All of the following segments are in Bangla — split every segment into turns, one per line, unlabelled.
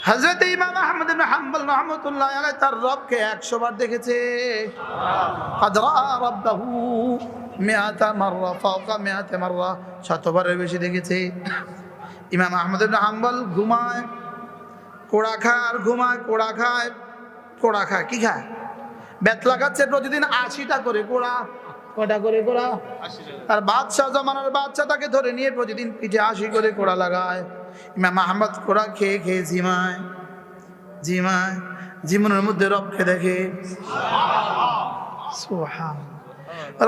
হযরত ইমাম আহমদ ইবনে হাম্বল রাহমাতুল্লাহি আলাইহি তার রবকে 100 বার দেখেছে। قد رأى ربه 100 مرة فوق 100 مرة, 100 বারের বেশি দেখেছে। ইমাম আহমদ ইবনে হাম্বল ঘুমায়, কোড়া খায়, আর ঘুমায়, কোড়া খায়, কোড়া খায়। কি খায়? বেতলা খাচ্ছে প্রতিদিন 80টা করে কোড়া। কয়টা করে কোড়া? 80টা। আর বাদশাহ জমানার বাদশাহ তাকে ধরে নিয়ে প্রতিদিন পিঠে 80 করে কোড়া লাগায়। ইমাম আহমদ কোড়া খেয়ে খেয়ে জিমায়, জিমায়, জীবনের মধ্যে রবকে দেখে। সুবহানাল্লাহ।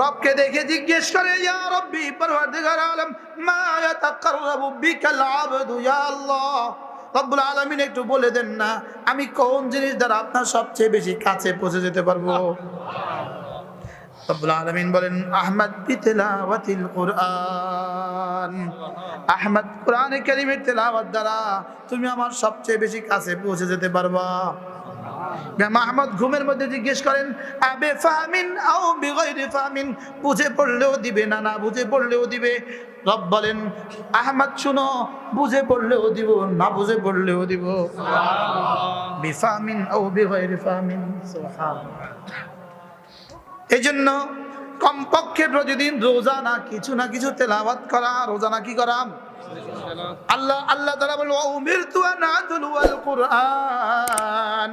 রবকে দেখে জিজ্ঞেস করে, ইয়া রব্বি, পরওয়ারদিগার আলম, মা ইয়াতাকাররাবু বিকাল আবদু ইয়া আল্লাহ। রব্বুল আলামিন একটু বলে দেন না, আমি কোন জিনিস দ্বারা আপনার সবচেয়ে বেশি কাছে পৌঁছে যেতে পারবো? রব্বুল আলামিন বলেন, আহমদ বিতিলাওয়াতিল কুরআন। আহমদ কোরআনে কারীমের তেলাওয়াত দ্বারা তুমি আমার সবচেয়ে বেশি কাছে পৌঁছে যেতে পারবা। ইমাম আহমদ ঘুমের মধ্যে জিজ্ঞেস করেন, আবে ফাহমিন আও বিগাইরি ফাহমিন, বুঝে পড়লেও দিবে, না না বুঝে পড়লেও দিবে। রব বলেন, আহমদ শুনো, বুঝে পড়লেও দিব, না বুঝে পড়লেও দিব। সুবহানাল্লাহ। বিফাহমিন আও বিগাইরি ফাহমিন। সুবহানাল্লাহ। এই জন্য কমপক্ষে প্রতিদিন রোজানা কিছু না কিছু তেলাওয়াত করা। রোজানা কি করা? আল্লাহ তাআলা বলেন, ওয়া উমিরতু আন আতলুয়াল কুরআন।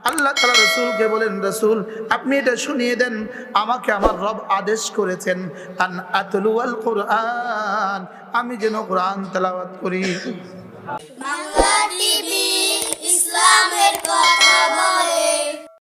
আল্লাহ তাআলা রাসূলকে বলেন, রাসূল আপনি এটা শুনিয়ে দেন, আমাকে আমার রব আদেশ করেছেন আন আতলুয়াল কুরআন, আমি যেন কোরআন তেলাওয়াত করি।